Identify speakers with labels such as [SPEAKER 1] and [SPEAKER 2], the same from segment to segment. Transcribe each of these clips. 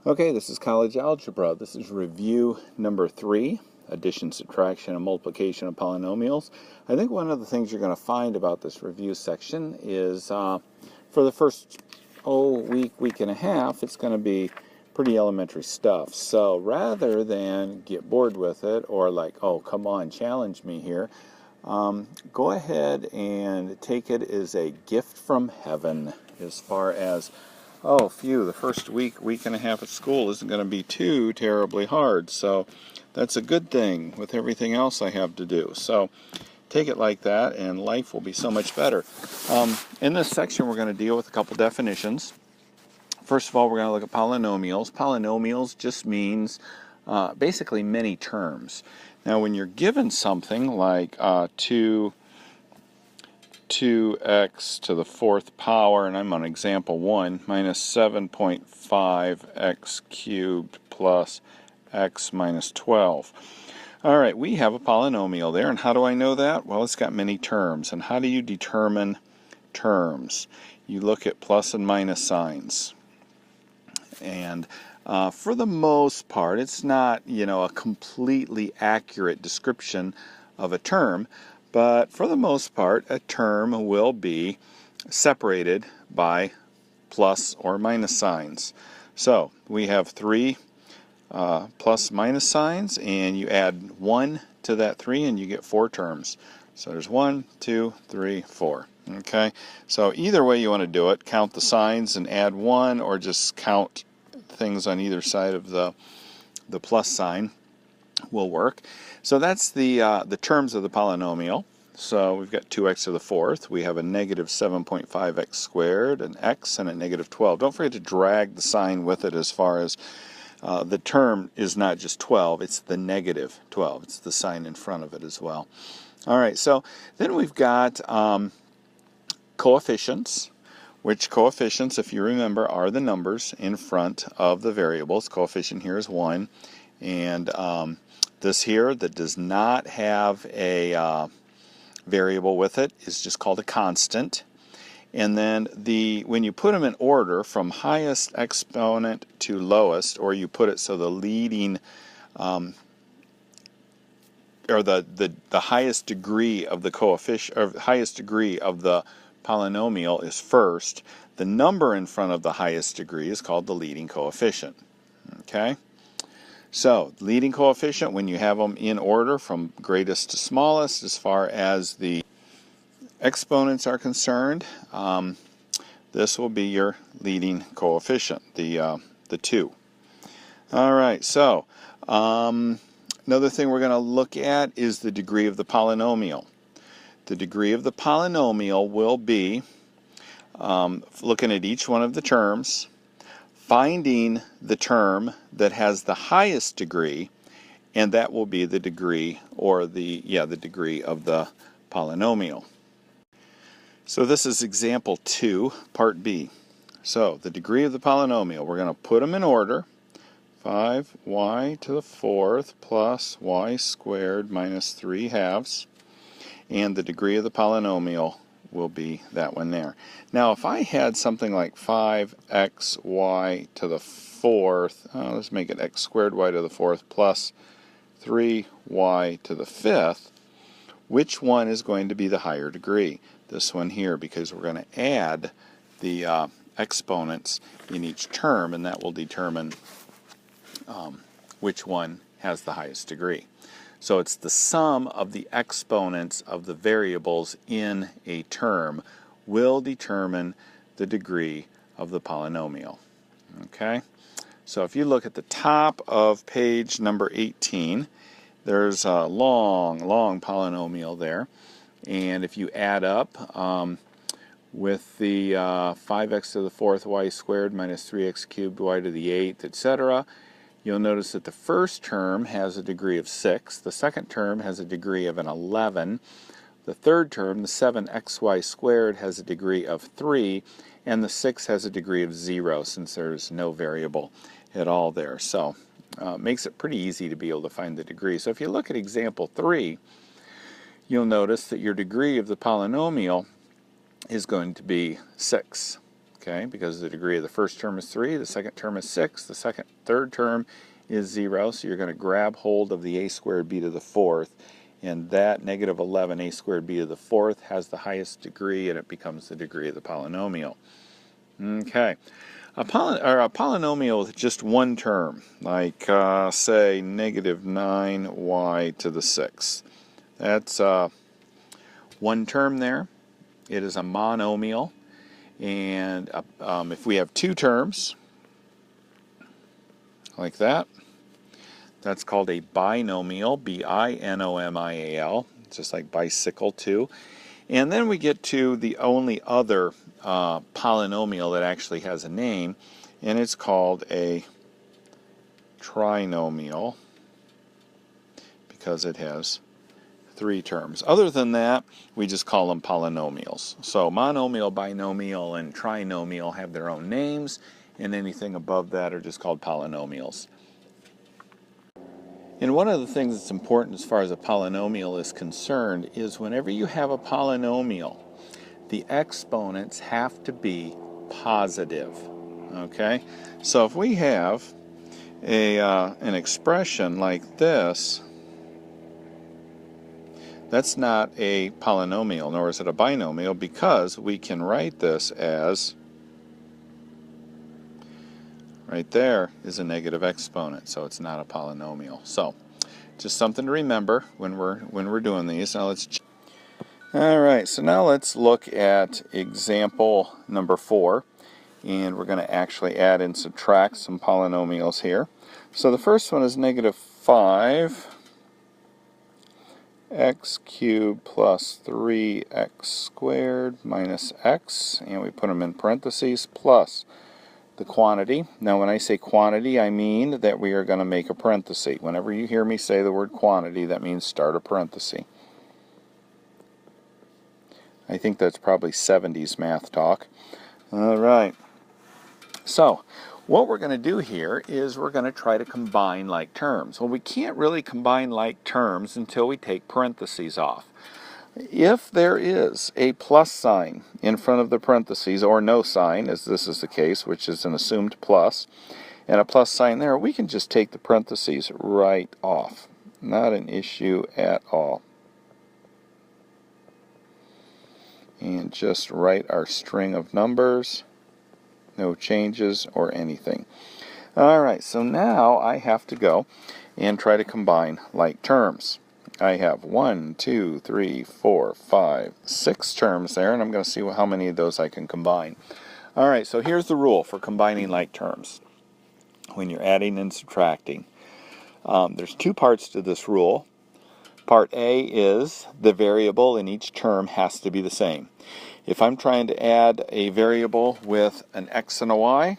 [SPEAKER 1] Okay, this is college algebra. This is review number 3, addition, subtraction, and multiplication of polynomials. I think one of the things you're going to find about this review section is for the first week and a half, it's going to be pretty elementary stuff. So rather than get bored with it or like, oh, come on, challenge me here, go ahead and take it as a gift from heaven as far as oh, phew, the first week and a half at school isn't going to be too terribly hard. So that's a good thing with everything else I have to do. So take it like that, and life will be so much better. In this section, we're going to deal with a couple definitions. First of all, we're going to look at polynomials. Polynomials just means basically many terms. Now, when you're given something like 2x to the fourth power, and I'm on example 1, minus 7.5x cubed plus x minus 12. All right, we have a polynomial there, and how do I know that? Well, it's got many terms, and how do you determine terms? You look at plus and minus signs, and for the most part, it's not, a completely accurate description of a term, but for the most part, a term will be separated by plus or minus signs. So we have 3 plus minus signs, and you add 1 to that 3, and you get 4 terms. So there's 1, 2, 3, 4. Okay, so either way you want to do it, count the signs and add 1, or just count things on either side of the plus sign will work. So that's the terms of the polynomial. So we've got 2x to the fourth. We have a negative 7.5x squared, an x, and a negative 12. Don't forget to drag the sign with it as far as the term is not just 12, it's the negative 12. It's the sign in front of it as well. All right, so then we've got coefficients, which coefficients, if you remember, are the numbers in front of the variables. Coefficient here is 1, and this here that does not have a variable with it is just called a constant. And then when you put them in order from highest exponent to lowest, or you put it so the leading or the highest degree of the coefficient, or highest degree of the polynomial is first, the number in front of the highest degree is called the leading coefficient. Okay? So, leading coefficient, when you have them in order from greatest to smallest, as far as the exponents are concerned, this will be your leading coefficient, the 2. All right, so another thing we're going to look at is the degree of the polynomial. The degree of the polynomial will be looking at each one of the terms, finding the term that has the highest degree, and that will be the degree, or the degree of the polynomial. So this is example 2, part B. So the degree of the polynomial, we're going to put them in order. 5y to the fourth plus y squared minus 3 halves. And the degree of the polynomial will be that one there. Now, if I had something like 5xy to the fourth, let's make it x squared y to the fourth plus 3y to the fifth, which one is going to be the higher degree? This one here, because we're going to add the exponents in each term, and that will determine which one has the highest degree. So it's the sum of the exponents of the variables in a term will determine the degree of the polynomial. Okay? So if you look at the top of page number 18, there's a long polynomial there. And if you add up with the 5x to the fourth y squared minus 3x cubed y to the 8th, etc., you'll notice that the first term has a degree of 6, the second term has a degree of an 11, the third term, the 7xy squared, has a degree of 3, and the 6 has a degree of 0, since there's no variable at all there. So it makes it pretty easy to be able to find the degree. So if you look at example 3, you'll notice that your degree of the polynomial is going to be 6. okay, because the degree of the first term is 3, the second term is 6, the third term is 0, so you're going to grab hold of the a squared b to the fourth, and that negative 11 a squared b to the fourth has the highest degree, and it becomes the degree of the polynomial. Okay, a polynomial with just one term, like say negative 9y to the sixth. That's one term there. It is a monomial, and if we have two terms, like that, that's called a binomial, B-I-N-O-M-I-A-L, just like bicycle too. And then we get to the only other polynomial that actually has a name, and it's called a trinomial, because it has three terms. Other than that, we just call them polynomials. So monomial, binomial, and trinomial have their own names, and anything above that are just called polynomials. And one of the things that's important as far as a polynomial is concerned is whenever you have a polynomial, the exponents have to be positive. Okay? So if we have an expression like this, that's not a polynomial, nor is it a binomial, because we can write this as, right there is a negative exponent, so it's not a polynomial. So, just something to remember when we're doing these. Now let's. All right, so now let's look at example number 4, and we're going to actually add and subtract some polynomials here. So the first one is negative 5 x cubed plus 3x squared minus x, and we put them in parentheses, plus the quantity. Now when I say quantity, I mean that we are going to make a parenthesis. Whenever you hear me say the word quantity, that means start a parenthesis. I think that's probably 70s math talk. All right. So what we're going to do here is we're going to try to combine like terms. Well, we can't really combine like terms until we take parentheses off. If there is a plus sign in front of the parentheses, or no sign, as this is the case, which is an assumed plus, and a plus sign there, we can just take the parentheses right off. Not an issue at all. And just write our string of numbers. No changes or anything. Alright, so now I have to go and try to combine like terms. I have 1, 2, 3, 4, 5, 6 terms there, and I'm going to see how many of those I can combine. Alright, so here's the rule for combining like terms when you're adding and subtracting. There's two parts to this rule. Part A is the variable in each term has to be the same. If I'm trying to add a variable with an x and a y,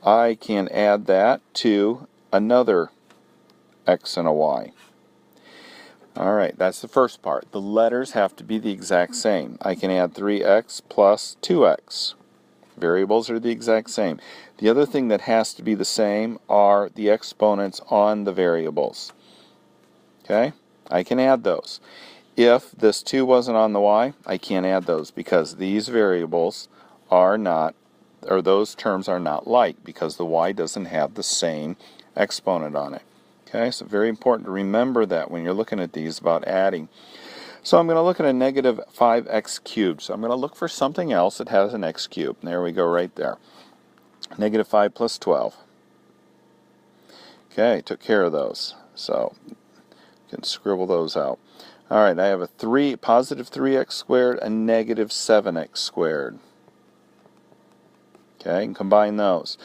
[SPEAKER 1] I can add that to another x and a y. Alright, that's the first part. The letters have to be the exact same. I can add 3x plus 2x. Variables are the exact same. The other thing that has to be the same are the exponents on the variables. Okay? I can add those. If this 2 wasn't on the y, I can't add those because these variables are not, or those terms are not like, because the y doesn't have the same exponent on it. Okay, so very important to remember that when you're looking at these about adding. So I'm going to look at a negative 5x cubed. So I'm going to look for something else that has an x cubed. There we go right there. Negative 5 plus 12. Okay, took care of those. So you can scribble those out. Alright, I have a positive 3x squared and negative 7x squared. Okay, and combine those.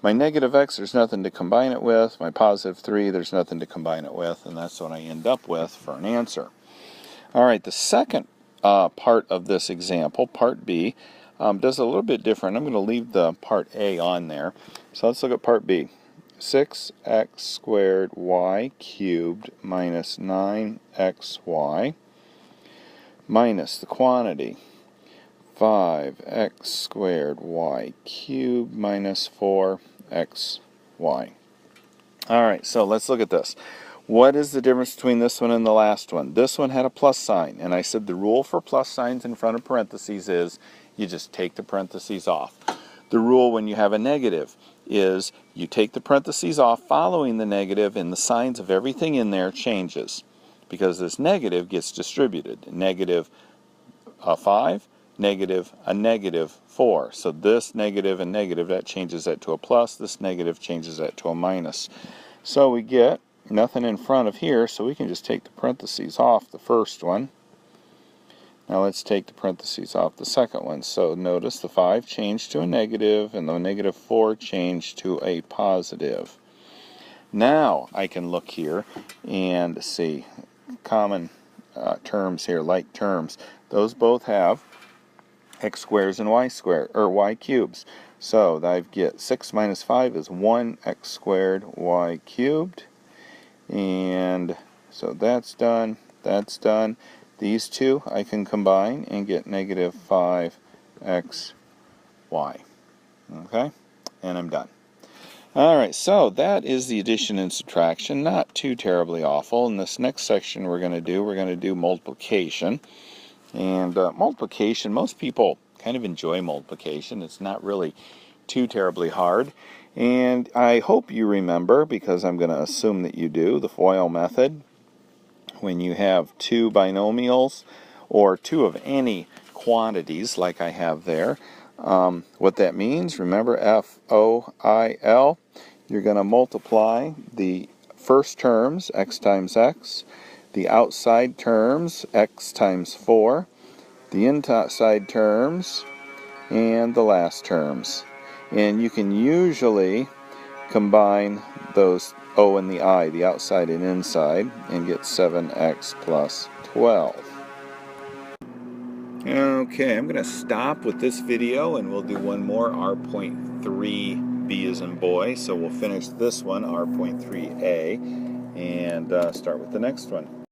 [SPEAKER 1] My negative x, there's nothing to combine it with. My positive 3, there's nothing to combine it with. And that's what I end up with for an answer. Alright, the second part of this example, part B, does a little bit different. I'm going to leave the part A on there. So let's look at part B. 6x squared y cubed minus 9xy minus the quantity 5x squared y cubed minus 4xy. Alright, so let's look at this. What is the difference between this one and the last one? This one had a plus sign, and I said the rule for plus signs in front of parentheses is you just take the parentheses off. The rule when you have a negative is you take the parentheses off following the negative, and the signs of everything in there changes, because this negative gets distributed. Negative 5, negative a negative 4. So this negative and negative, that changes that to a plus. This negative changes that to a minus. So we get nothing in front of here, so we can just take the parentheses off the first one. Now let's take the parentheses off the second one. So notice the 5 changed to a negative, and the negative 4 changed to a positive. Now I can look here and see common terms here, like terms. Those both have x squares and y squared, or y cubes. So I get 6 minus 5 is 1x squared y cubed. And so that's done, that's done. These two I can combine and get negative 5xy. Okay? And I'm done. Alright, so that is the addition and subtraction. Not too terribly awful. In this next section we're going to do multiplication. And multiplication, most people kind of enjoy multiplication. It's not really too terribly hard. And I hope you remember, because I'm going to assume that you do, the FOIL method. When you have two binomials or two of any quantities like I have there, what that means, remember FOIL, you're going to multiply the first terms, x times x, the outside terms, x times 4, the inside terms, and the last terms. And you can usually combine those O and the I, the outside and inside, and get 7x plus 12. Okay, I'm going to stop with this video and we'll do one more, R.3, B as in boy. So we'll finish this one, R.3a, and start with the next one.